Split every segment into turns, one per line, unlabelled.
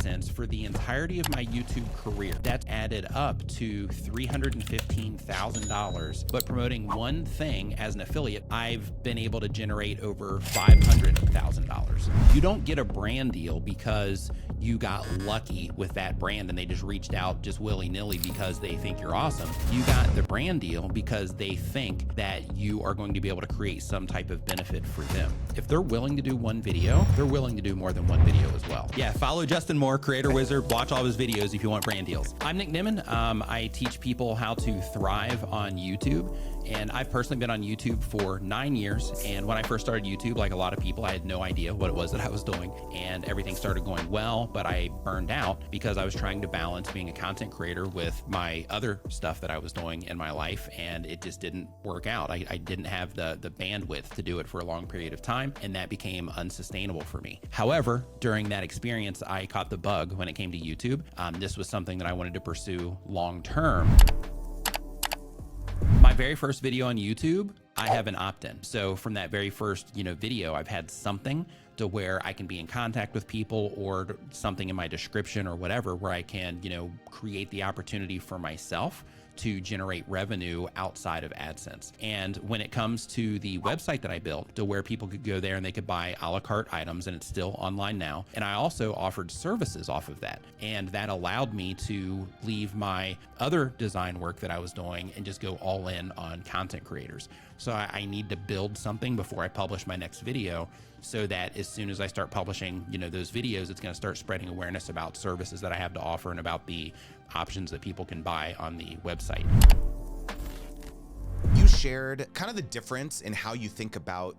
AdSense for the entirety of my YouTube career, that's added up to $315,000. But promoting one thing as an affiliate, I've been able to generate over $500,000. You don't get a brand deal because you got lucky with that brand and they just reached out just willy-nilly because they think you're awesome. You got the brand deal because they think that you are going to be able to create some type of benefit for them. If they're willing to do one video, they're willing to do more than one video as well. Yeah, follow Justin Moore, Creator Wizard. Watch all his videos if you want brand deals. I'm Nick Nimmin. I teach people how to thrive on YouTube. And I've personally been on YouTube for 9 years. And when I first started YouTube, like a lot of people, I had no idea what it was that I was doing. And everything started going well, but I burned out because I was trying to balance being a content creator with my other stuff that I was doing in my life. And it just didn't work out. I didn't have the bandwidth to do it for a long period of time. And that became unsustainable for me. However, during that experience, I caught the bug when it came to YouTube. This was something that I wanted to pursue long term. My very first video on YouTube, I have an opt-in. So from that very first, video, I've had something to where I can be in contact with people or something in my description or whatever, where I can, create the opportunity for myself to generate revenue outside of AdSense. And when it comes to the website that I built to where people could go there and they could buy a la carte items, and it's still online now. And I also offered services off of that. And that allowed me to leave my other design work that I was doing and just go all in on content creators. So I need to build something before I publish my next video, so that as soon as I start publishing, those videos, it's going to start spreading awareness about services that I have to offer and about the options that people can buy on the website.
You shared kind of the difference in how you think about,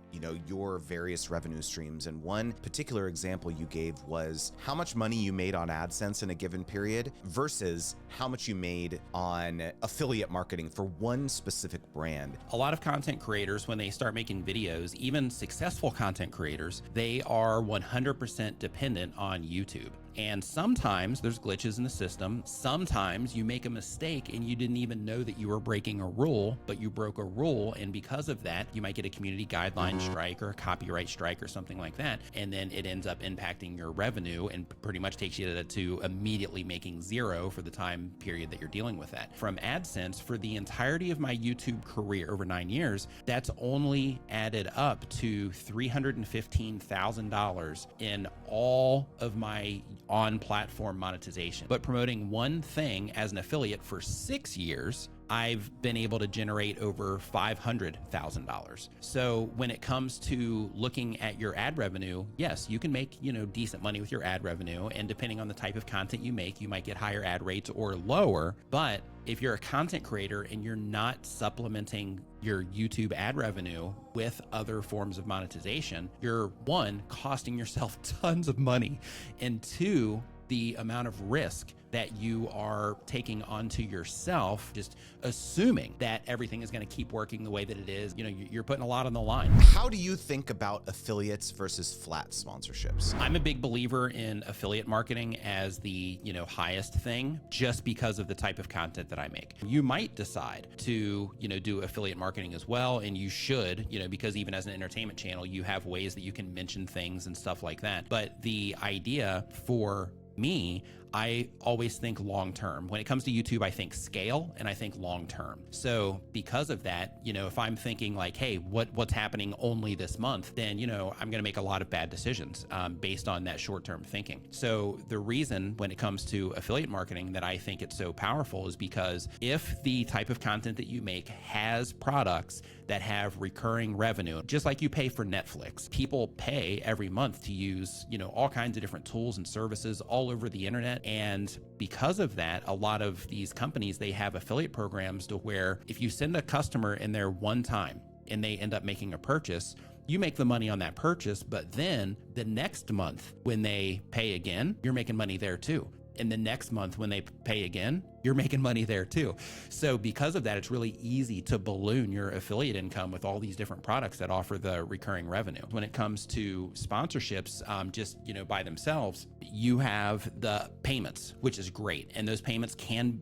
your various revenue streams. And one particular example you gave was how much money you made on AdSense in a given period versus how much you made on affiliate marketing for one specific brand.
A lot of content creators, when they start making videos, even successful content creators, they are 100% dependent on YouTube. And sometimes there's glitches in the system. Sometimes you make a mistake and you didn't even know that you were breaking a rule, but you broke a rule. And because of that, you might get a community guideline strike or a copyright strike or something like that. And then it ends up impacting your revenue and pretty much takes you to immediately making zero for the time period that you're dealing with that. From AdSense, for the entirety of my YouTube career over 9 years, that's only added up to $315,000 in all of my on-platform monetization. But promoting one thing as an affiliate for 6 years, I've been able to generate over $500,000. So when it comes to looking at your ad revenue, yes, you can make, decent money with your ad revenue. And depending on the type of content you make, you might get higher ad rates or lower. But if you're a content creator and you're not supplementing your YouTube ad revenue with other forms of monetization, you're one, costing yourself tons of money, and two, the amount of risk that you are taking onto yourself, just assuming that everything is going to keep working the way that it is. You're putting a lot on the line.
How do you think about affiliates versus flat sponsorships?
I'm a big believer in affiliate marketing as the, highest thing, just because of the type of content that I make. You might decide to, do affiliate marketing as well, and you should, because even as an entertainment channel, you have ways that you can mention things and stuff like that. But the idea for me, I always think long term. When it comes to YouTube, I think scale and I think long term. So because of that, if I'm thinking like, hey, what's happening only this month, then, I'm going to make a lot of bad decisions based on that short term thinking. So the reason when it comes to affiliate marketing that I think it's so powerful is because if the type of content that you make has products that have recurring revenue, just like you pay for Netflix, people pay every month to use, all kinds of different tools and services all over the internet. And because of that, a lot of these companies, they have affiliate programs to where if you send a customer in there one time and they end up making a purchase, you make the money on that purchase, but then the next month when they pay again, you're making money there too. And the next month when they pay again, you're making money there too. So because of that, it's really easy to balloon your affiliate income with all these different products that offer the recurring revenue. When it comes to sponsorships, just, by themselves, you have the payments, which is great. And those payments can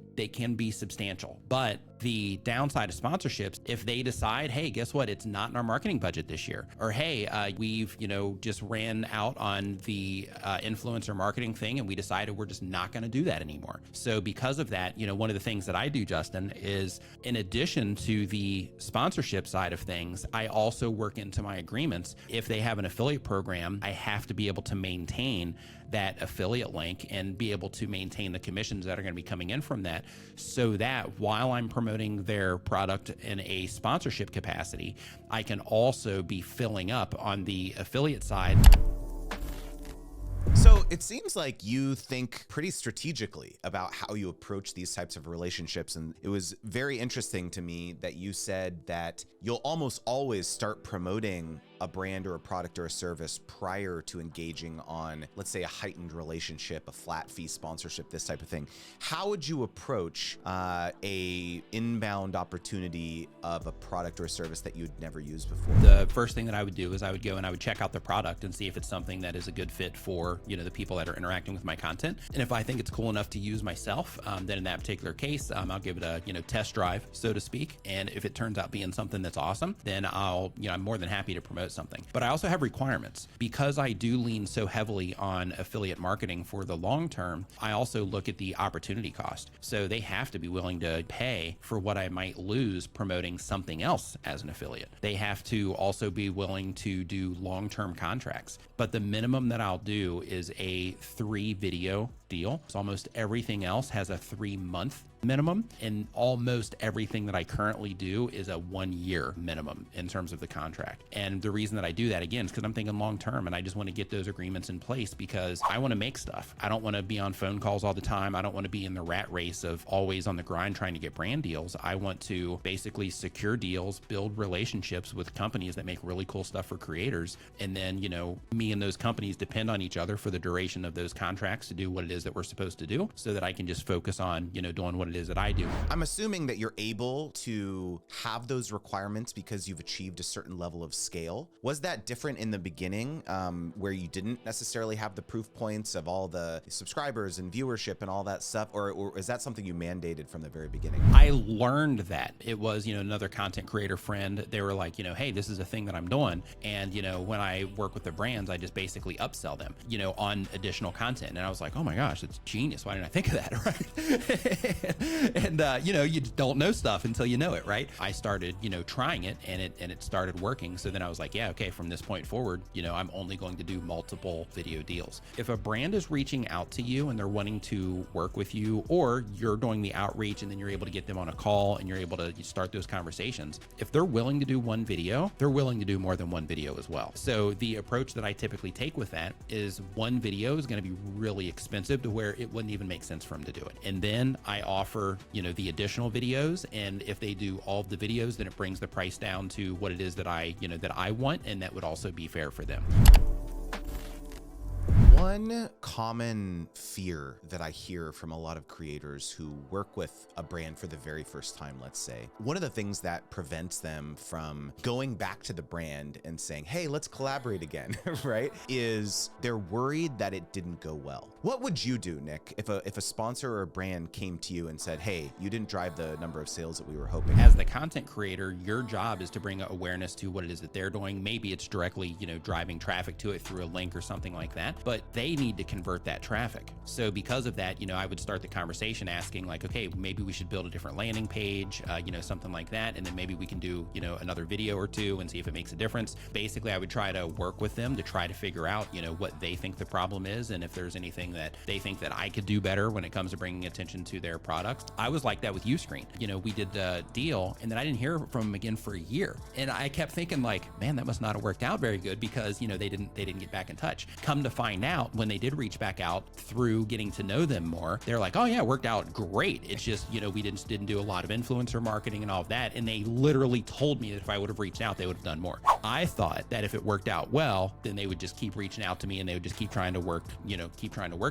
be substantial, but the downside of sponsorships, if they decide, hey, guess what? It's not in our marketing budget this year, or hey, we've, just ran out on the influencer marketing thing and we decided we're just not going to do that anymore. So because of that, one of the things that I do, Justin, is in addition to the sponsorship side of things, I also work into my agreements. If they have an affiliate program, I have to be able to maintain that affiliate link and be able to maintain the commissions that are going to be coming in from that, so that while I'm promoting their product in a sponsorship capacity, I can also be filling up on the affiliate side.
So it seems like you think pretty strategically about how you approach these types of relationships. And it was very interesting to me that you said that you'll almost always start promoting a brand or a product or a service prior to engaging on, let's say, a heightened relationship, a flat fee sponsorship, this type of thing. How would you approach a inbound opportunity of a product or a service that you'd never used before?
The first thing that I would do is I would go and I would check out the product and see if it's something that is a good fit for, the people that are interacting with my content. And if I think it's cool enough to use myself, then in that particular case, I'll give it a, test drive, so to speak. And if it turns out being something that's awesome, then I'm more than happy to promote something. But I also have requirements because I do lean so heavily on affiliate marketing for the long term. I also look at the opportunity cost. So they have to be willing to pay for what I might lose promoting something else as an affiliate. They have to also be willing to do long-term contracts. But the minimum that I'll do is a 3 video deal. So almost everything else has a 3-month minimum, and almost everything that I currently do is a 1-year minimum in terms of the contract. And the reason that I do that, again, is because I'm thinking long term, and I just want to get those agreements in place because I want to make stuff. I don't want to be on phone calls all the time. I don't want to be in the rat race of always on the grind trying to get brand deals. I want to basically secure deals, build relationships with companies that make really cool stuff for creators, and then me and those companies depend on each other for the duration of those contracts to do what it is that we're supposed to do, so that I can just focus on doing what it is that I do.
I'm assuming that you're able to have those requirements because you've achieved a certain level of scale. Was that different in the beginning, where you didn't necessarily have the proof points of all the subscribers and viewership and all that stuff, or is that something you mandated from the very beginning?
I learned that. It was, another content creator friend. They were like, hey, this is a thing that I'm doing. And, when I work with the brands, I just basically upsell them, on additional content. And I was like, oh my gosh, it's genius. Why didn't I think of that? Right. And, you don't know stuff until you know it, right? I started, trying it and it started working. So then I was like, yeah, okay, from this point forward, I'm only going to do multiple video deals. If a brand is reaching out to you and they're wanting to work with you, or you're doing the outreach and then you're able to get them on a call and you're able to start those conversations, if they're willing to do one video, they're willing to do more than one video as well. So the approach that I typically take with that is one video is going to be really expensive to where it wouldn't even make sense for them to do it. And then I offer, the additional videos. And if they do all of the videos, then it brings the price down to what it is that I want. And that would also be fair for them.
One common fear that I hear from a lot of creators who work with a brand for the very first time, let's say, one of the things that prevents them from going back to the brand and saying, hey, let's collaborate again, right, is they're worried that it didn't go well. What would you do, Nick, if a sponsor or a brand came to you and said, hey, you didn't drive the number of sales that we were hoping?
As the content creator, your job is to bring awareness to what it is that they're doing. Maybe it's directly, driving traffic to it through a link or something like that, but they need to convert that traffic. So because of that, I would start the conversation asking like, okay, maybe we should build a different landing page, something like that. And then maybe we can do, another video or two and see if it makes a difference. Basically, I would try to work with them to try to figure out, what they think the problem is. And if there's anything that they think that I could do better when it comes to bringing attention to their products. I was like that with Uscreen. We did the deal and then I didn't hear from them again for a year. And I kept thinking like, man, that must not have worked out very good because, they didn't get back in touch. Come to find out, out, when they did reach back out through getting to know them more, they're like, oh yeah, it worked out great. It's just, we didn't do a lot of influencer marketing and all of that. And they literally told me that if I would have reached out, they would have done more. I thought that if it worked out well, then they would just keep reaching out to me and they would just keep trying to work,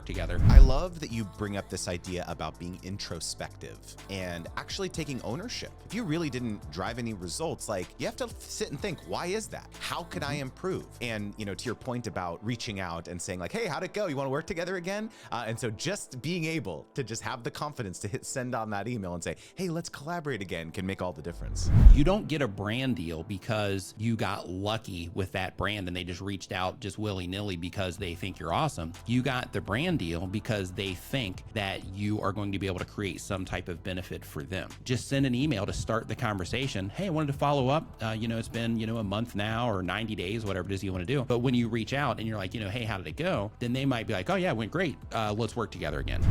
together.
I love that you bring up this idea about being introspective and actually taking ownership. If you really didn't drive any results, like, you have to sit and think, why is that? How can I improve? And, to your point about reaching out and saying like, hey, how'd it go? You want to work together again? And so just being able to just have the confidence to hit send on that email and say, hey, let's collaborate again, can make all the difference.
You don't get a brand deal because you got lucky with that brand and they just reached out just willy-nilly because they think you're awesome. You got the brand deal because they think that you are going to be able to create some type of benefit for them. Just send an email to start the conversation. Hey, I wanted to follow up. It's been, a month now or 90 days, whatever it is you want to do. But when you reach out and you're like, hey, how did it go? Then they might be like, oh yeah, it went great. Let's work together again.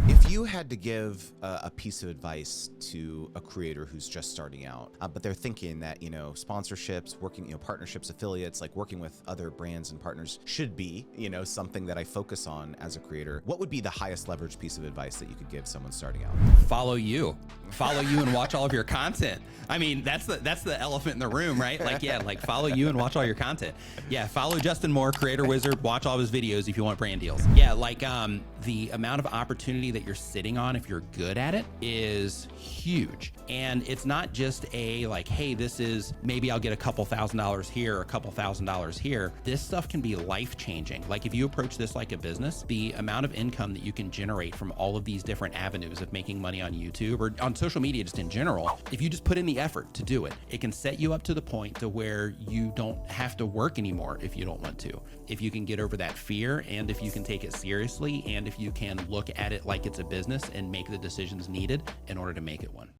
If you had to give a piece of advice to a creator who's just starting out, but they're thinking that, sponsorships, working, partnerships, affiliates, like working with other brands and partners should be, something that I focus on as a creator, what would be the highest leverage piece of advice that you could give someone starting out?
Follow you and watch all of your content. I mean, that's the elephant in the room, right? Like follow you and watch all your content. Yeah. Follow Justin Moore, Creator Wizard, watch all of his videos if you want brand deals. Yeah. The amount of opportunity that you're sitting on, if you're good at it, is huge. And it's not just a like, hey, this is, maybe I'll get a couple $1,000s here, a couple $1,000s here. This stuff can be life-changing. Like if you approach this like a business, the amount of income that you can generate from all of these different avenues of making money on YouTube or on social media just in general, if you just put in the effort to do it, it can set you up to the point to where you don't have to work anymore if you don't want to. If you can get over that fear and if you can take it seriously and if you can look at it like it's a business and make the decisions needed in order to make it one.